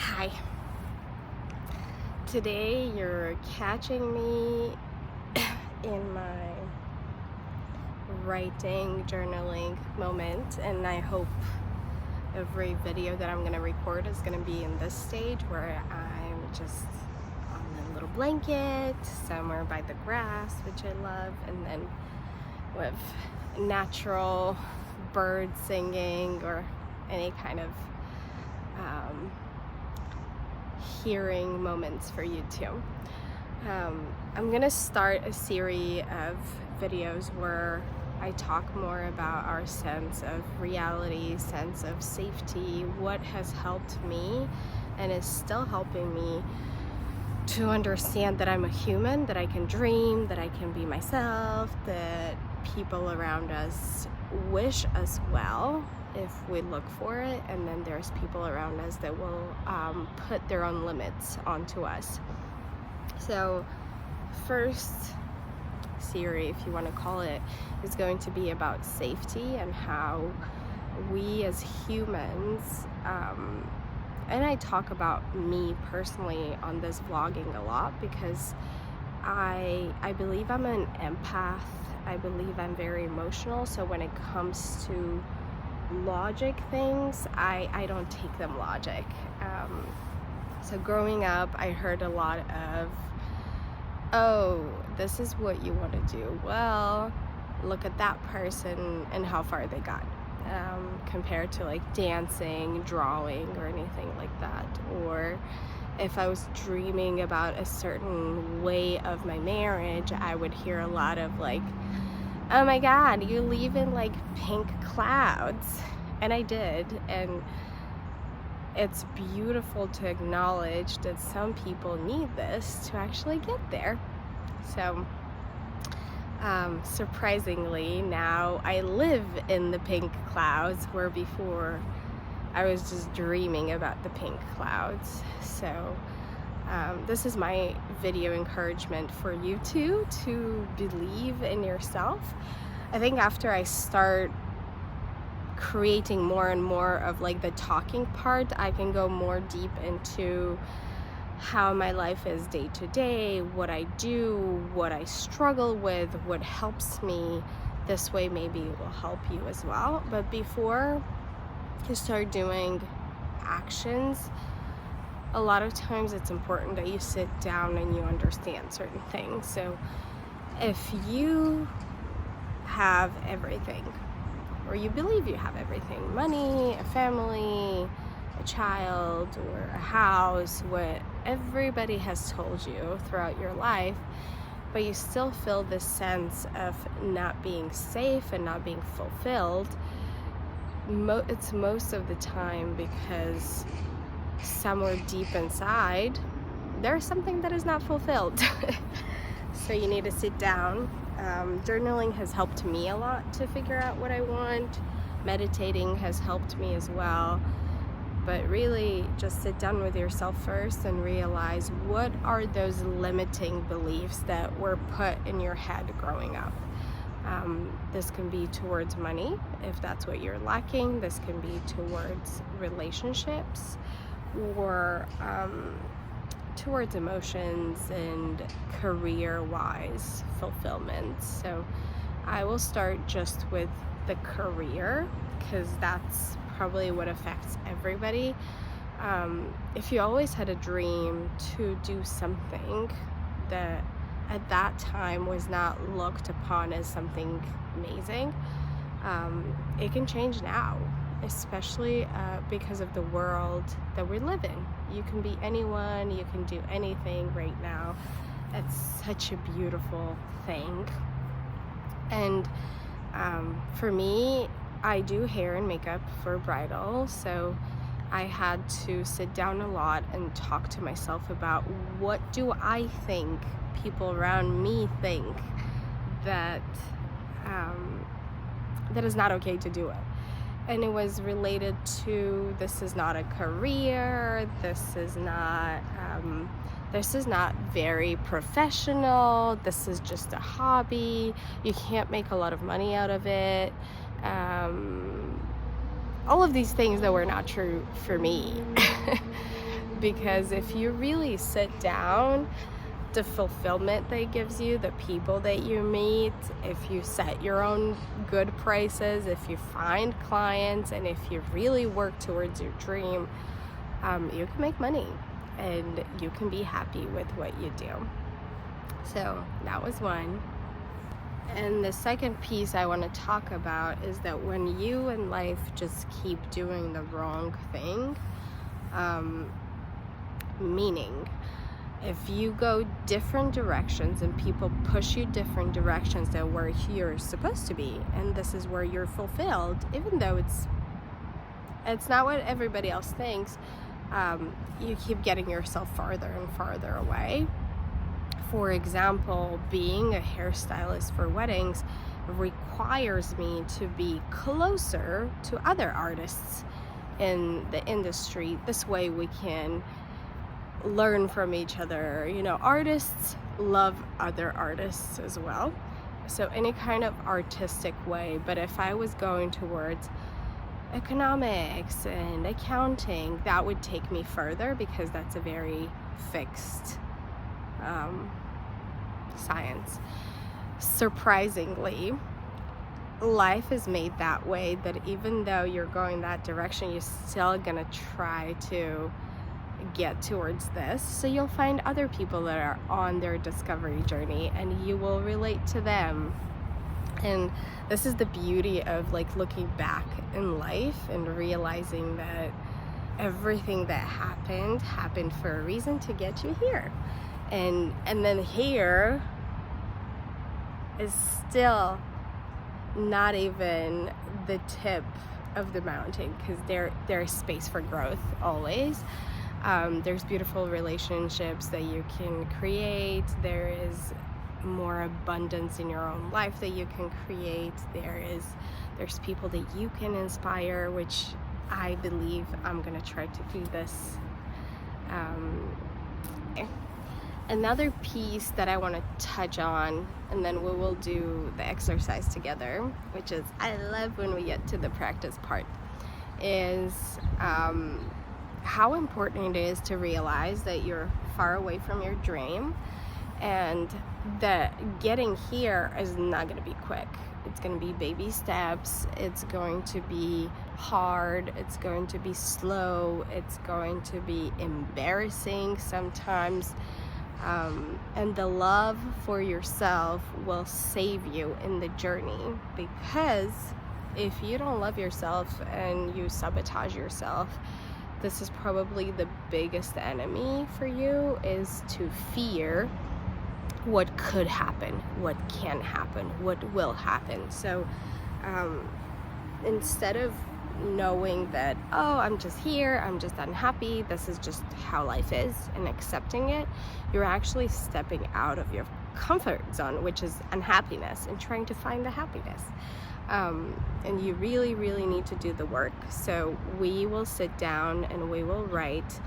Hi. Today you're catching me in my writing, journaling moment, and I hope every video that I'm going to record is going to be in this stage where I'm just on a little blanket somewhere by the grass, which I love, and then with natural birds singing or any kind of hearing moments for you too. I'm gonna start a series of videos where I talk more about our sense of reality, sense of safety, what has helped me and is still helping me to understand that I'm a human, that I can dream, that I can be myself, that people around us wish us well if we look for it, and then there's people around us that will put their own limits onto us. So first series, if you want to call it, is going to be about safety and how we as humans, and I talk about me personally on this vlogging a lot because I believe I'm an empath. I believe I'm very emotional, so when it comes to logic things, I don't take them logic. So growing up, I heard a lot of, oh, this is what you want to do. Well, look at that person and how far they got, compared to like dancing, drawing, or anything like that. Or if I was dreaming about a certain way of my marriage, I would hear a lot of like, oh my God, you live in like pink clouds. And I did. And it's beautiful to acknowledge that some people need this to actually get there. So surprisingly, now I live in the pink clouds, where before I was just dreaming about the pink clouds. So this is my video encouragement for you too, to believe in yourself. I think after I start creating more and more of like the talking part, I can go more deep into how my life is day to day, what I do, what I struggle with, what helps me. This way maybe it will help you as well. But before you start doing actions, a lot of times it's important that you sit down and you understand certain things. So if you have everything, or you believe you have everything, money, a family, a child, or a house, what everybody has told you throughout your life, but you still feel this sense of not being safe and not being fulfilled, it's most of the time because somewhere deep inside there's something that is not fulfilled. So you need to sit down. Journaling has helped me a lot to figure out what I want. Meditating has helped me as well. But really just sit down with yourself first and realize, what are those limiting beliefs that were put in your head growing up. This can be towards money, if that's what you're lacking. This can be towards relationships, or towards emotions and career-wise fulfillment. So I will start just with the career, because that's probably what affects everybody. If you always had a dream to do something that at that time was not looked upon as something amazing, it can change now, especially because of the world that we live in. You can be anyone, you can do anything right now. It's such a beautiful thing. And for me, I do hair and makeup for bridal, so I had to sit down a lot and talk to myself about, what do I think people around me think that that is not okay to do it. And it was related to, this is not a career, this is not very professional, this is just a hobby, you can't make a lot of money out of it. All of these things that were not true for me. because if you really sit down, the fulfillment that it gives you, the people that you meet, if you set your own good prices, if you find clients, and if you really work towards your dream, you can make money and you can be happy with what you do. So that was one. And the second piece I want to talk about is that when you in life just keep doing the wrong thing, meaning if you go different directions and people push you different directions than where you're supposed to be, and this is where you're fulfilled, even though it's not what everybody else thinks, you keep getting yourself farther and farther away. For example, being a hairstylist for weddings requires me to be closer to other artists in the industry. This way we can learn from each other. You know, artists love other artists as well. So any kind of artistic way. But if I was going towards economics and accounting, that would take me further because that's a very fixed science. Surprisingly, life is made that way, that even though you're going that direction, you're still gonna try to get towards this. So you'll find other people that are on their discovery journey and you will relate to them. And this is the beauty of like looking back in life and realizing that everything that happened for a reason to get you here. And then here is still not even the tip of the mountain, because there's space for growth always. There's beautiful relationships that you can create. There is more abundance in your own life that you can create. There's people that you can inspire, which I believe I'm gonna try to do this. Another piece that I want to touch on, and then we will do the exercise together, which is, I love when we get to the practice part, is how important it is to realize that you're far away from your dream and that getting here is not going to be quick. It's going to be baby steps. It's going to be hard. It's going to be slow. It's going to be embarrassing sometimes. And the love for yourself will save you in the journey, because if you don't love yourself and you sabotage yourself, this is probably the biggest enemy for you, is to fear what could happen, what can happen, what will happen. So instead of knowing that, oh, I'm just here, I'm just unhappy, this is just how life is, and accepting it, you're actually stepping out of your comfort zone, which is unhappiness, and trying to find the happiness. And you really, really need to do the work. So we will sit down and we will write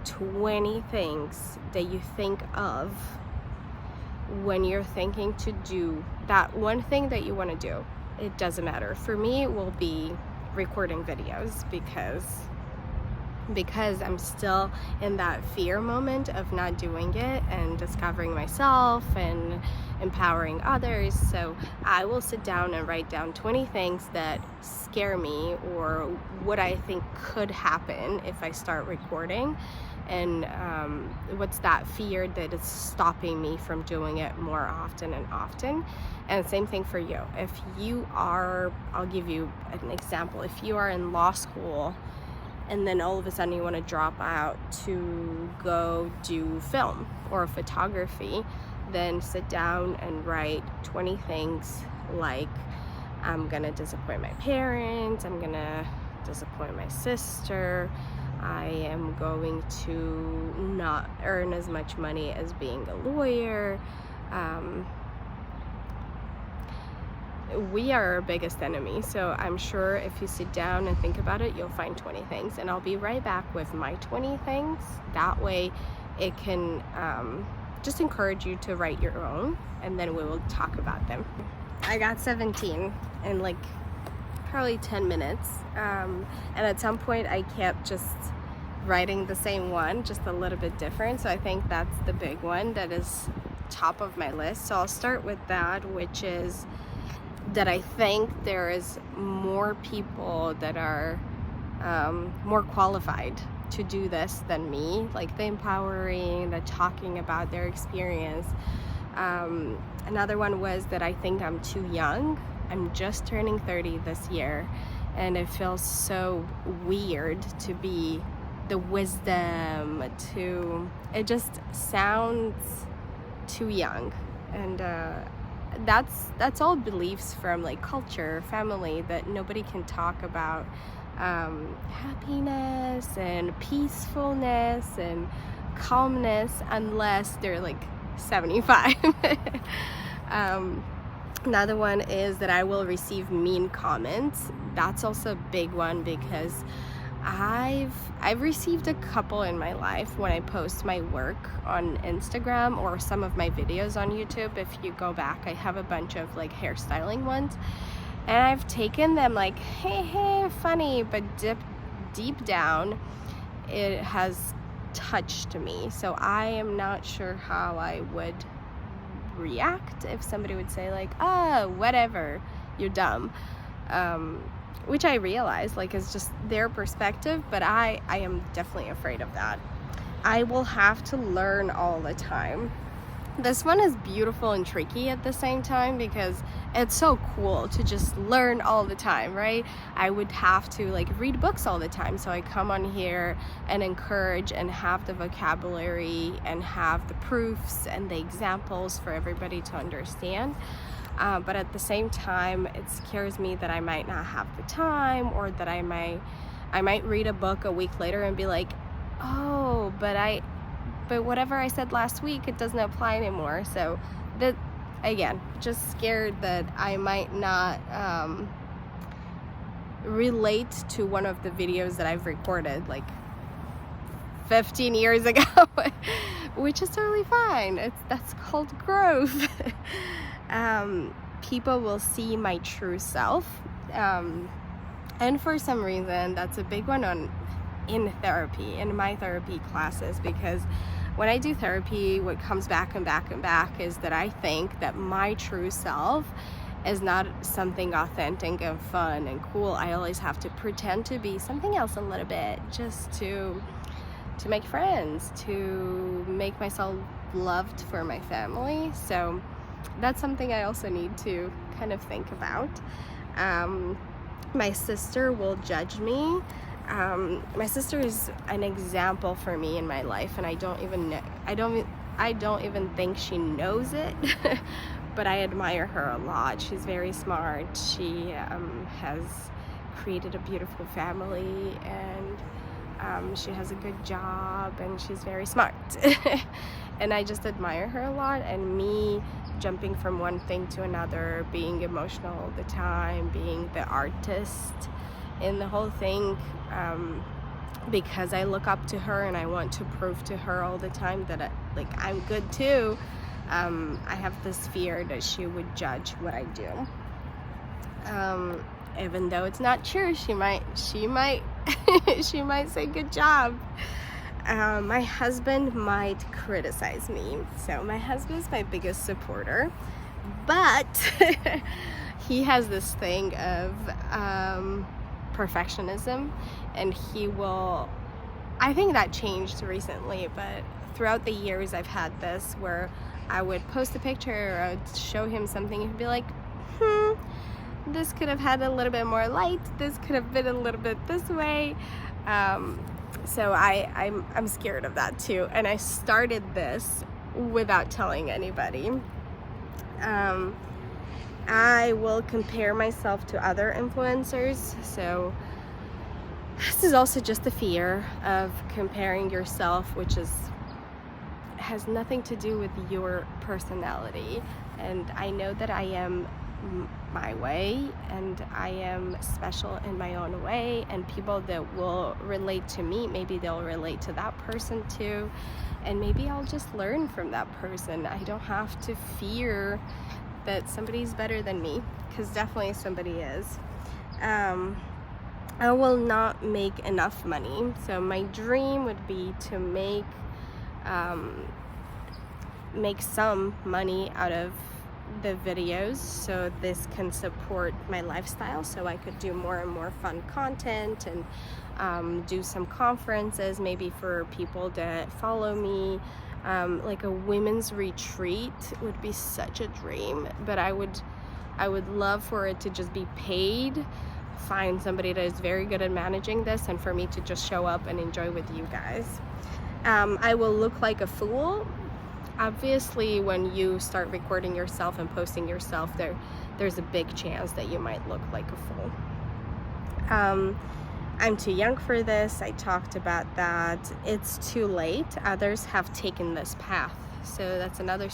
20 things that you think of when you're thinking to do that one thing that you want to do. It doesn't matter. For me, it will be recording videos, because I'm still in that fear moment of not doing it and discovering myself and empowering others. So I will sit down and write down 20 things that scare me, or what I think could happen if I start recording, and what's that fear that is stopping me from doing it more often and often. And same thing for you. If you are, I'll give you an example. If you are in law school and then all of a sudden you want to drop out to go do film or photography, then sit down and write 20 things like, I'm gonna disappoint my parents, I'm gonna disappoint my sister, I am going to not earn as much money as being a lawyer. We are our biggest enemy, so I'm sure if you sit down and think about it, you'll find 20 things, and I'll be right back with my 20 things. That way it can just encourage you to write your own, and then we will talk about them. I got 17 in like probably 10 minutes, and at some point I kept just writing the same one, just a little bit different. So I think that's the big one that is top of my list. So I'll start with that, which is that I think there is more people that are more qualified to do this than me, like the empowering, the talking about their experience. Another one was that I think I'm too young. I'm just turning 30 this year, and it feels so weird to be the wisdom, it just sounds too young. And that's all beliefs from like culture, family, that nobody can talk about happiness and peacefulness and calmness unless they're like 75. Another one is that I will receive mean comments. That's also a big one because I've received a couple in my life when I post my work on Instagram or some of my videos on YouTube. If you go back, I have a bunch of like hairstyling ones, and I've taken them like, hey, funny, but deep down it has touched me. So I am not sure how I would react if somebody would say like, oh, whatever, you're dumb. Which I realize like is just their perspective, but I am definitely afraid of that. I will have to learn all the time. This one is beautiful and tricky at the same time because it's so cool to just learn all the time, right? I would have to like read books all the time, so I come on here and encourage and have the vocabulary and have the proofs and the examples for everybody to understand. But at the same time, it scares me that I might not have the time, or that I might read a book a week later and be like, oh, but whatever I said last week, it doesn't apply anymore. So that, again, just scared that I might not relate to one of the videos that I've recorded like 15 years ago, which is totally fine. That's called growth. People will see my true self, and for some reason that's a big one in therapy, in my therapy classes, because when I do therapy, what comes back and back and back is that I think that my true self is not something authentic and fun and cool. I always have to pretend to be something else a little bit, just to make friends, to make myself loved for my family. So that's something I also need to kind of think about. My sister will judge me. My sister is an example for me in my life, and I don't even think she knows it. But I admire her a lot. She's very smart. She has created a beautiful family, and she has a good job, and she's very smart. And I just admire her a lot. And me jumping from one thing to another, being emotional all the time, being the artist in the whole thing, because I look up to her and I want to prove to her all the time that I'm good too. I have this fear that she would judge what I do, even though it's not true. She might she might say good job. My husband might criticize me. So my husband's my biggest supporter, but he has this thing of perfectionism, and I think that changed recently, but throughout the years I've had this where I would post a picture or I would show him something and he'd be like, this could have had a little bit more light, this could have been a little bit this way. So I'm scared of that too, and I started this without telling anybody. I will compare myself to other influencers. So this is also just a fear of comparing yourself, which has nothing to do with your personality. And I know that I am my way, and I am special in my own way, and people that will relate to me, maybe they'll relate to that person too, and maybe I'll just learn from that person. I don't have to fear that somebody's better than me, because definitely somebody is. I will not make enough money. So my dream would be to make some money out of the videos, so this can support my lifestyle, so I could do more and more fun content and do some conferences maybe for people that follow me. Like a women's retreat would be such a dream, but I would love for it to just be paid, find somebody that is very good at managing this, and for me to just show up and enjoy with you guys. I will look like a fool. Obviously, when you start recording yourself and posting yourself, there's a big chance that you might look like a fool. I'm too young for this. I talked about that. It's too late. Others have taken this path. So that's another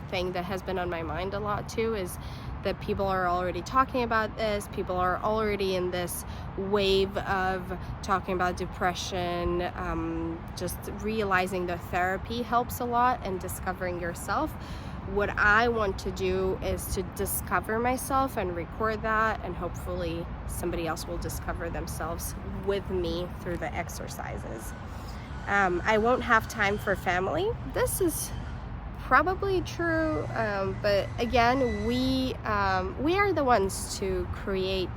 thing that has been on my mind a lot too, is that people are already talking about this. People are already in this wave of talking about depression, just realizing that therapy helps a lot, and discovering yourself. What I want to do is to discover myself and record that, and hopefully somebody else will discover themselves with me through the exercises. I won't have time for family. This is probably true, but again, we are the ones to create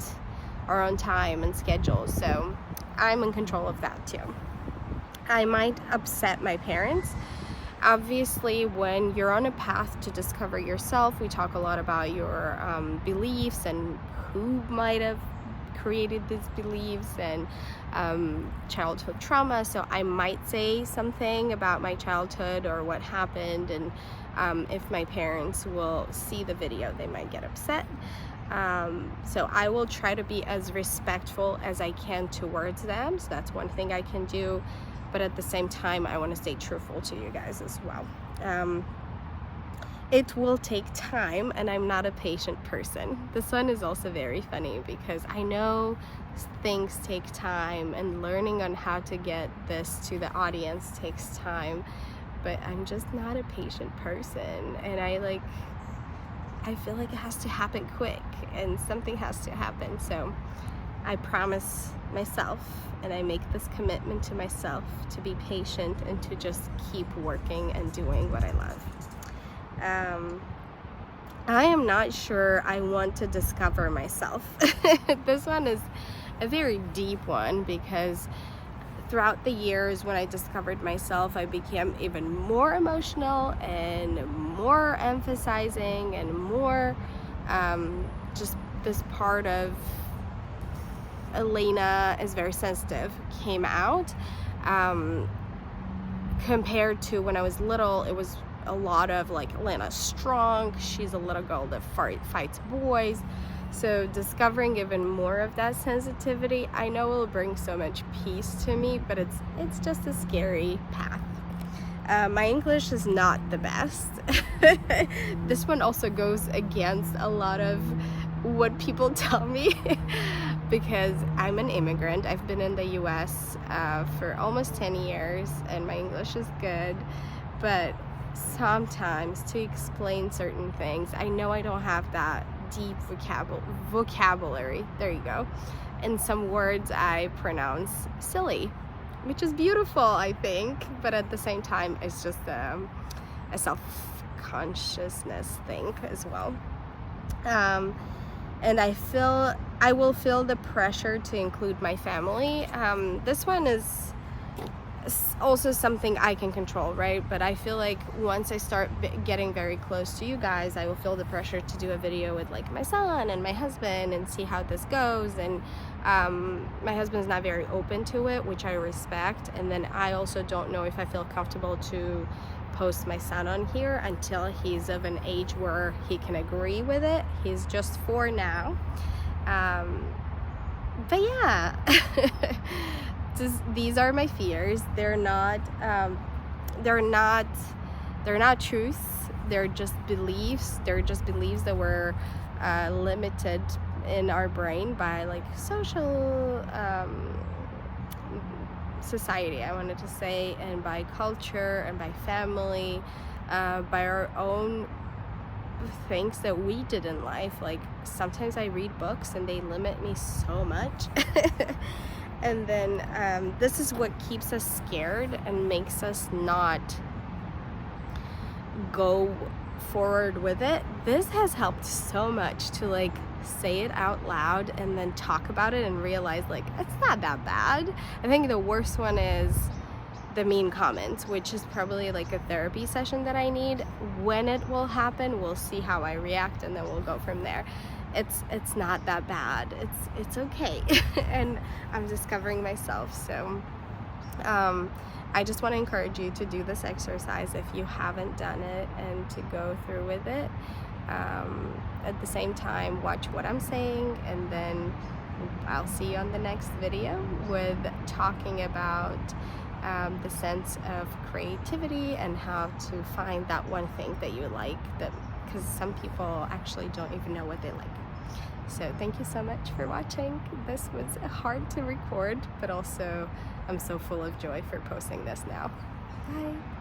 our own time and schedule, so I'm in control of that too. I might upset my parents. Obviously, when you're on a path to discover yourself, we talk a lot about your beliefs and who might have created these beliefs, and childhood trauma. So I might say something about my childhood or what happened, and if my parents will see the video, they might get upset. So I will try to be as respectful as I can towards them. So that's one thing I can do, but at the same time, I want to stay truthful to you guys as well. It will take time, and I'm not a patient person. This one is also very funny because I know things take time, and learning on how to get this to the audience takes time, but I'm just not a patient person, and I feel like it has to happen quick, and something has to happen. So I promise myself, and I make this commitment to myself, to be patient and to just keep working and doing what I love. I am not sure I want to discover myself. This one is a very deep one, because throughout the years when I discovered myself, I became even more emotional and more emphasizing, and more just this part of Elena is very sensitive came out. Compared to when I was little, it was a lot of like, Elena's strong, she's a little girl that fights boys. So discovering even more of that sensitivity, I know will bring so much peace to me, but it's just a scary path. My English is not the best. This one also goes against a lot of what people tell me because I'm an immigrant. I've been in the US for almost 10 years, and my English is good, but sometimes to explain certain things, I know I don't have that deep vocabulary, there you go, and some words I pronounce silly, which is beautiful, I think, but at the same time it's just a self-consciousness thing as well. And I will feel the pressure to include my family. This one is also something I can control, right? But I feel like once I start getting very close to you guys, I will feel the pressure to do a video with like my son and my husband and see how this goes. And my husband's not very open to it, which I respect. And then I also don't know if I feel comfortable to post my son on here until he's of an age where he can agree with it. He's just 4 now. But yeah. These are my fears. They're not truths. They're just beliefs. They're just beliefs that were limited in our brain by like social society, I wanted to say, and by culture and by family, by our own things that we did in life. Like sometimes I read books and they limit me so much. And then this is what keeps us scared and makes us not go forward with it. This has helped so much to like say it out loud and then talk about it and realize like it's not that bad. I think the worst one is the mean comments, which is probably like a therapy session that I need. When it will happen, we'll see how I react and then we'll go from there. It's not that bad. It's okay. And I'm discovering myself. So I just want to encourage you to do this exercise if you haven't done it, and to go through with it. At the same time, watch what I'm saying, and then I'll see you on the next video with talking about the sense of creativity and how to find that one thing that you like, that because some people actually don't even know what they like. So thank you so much for watching. This was hard to record, but also I'm so full of joy for posting this now. Bye.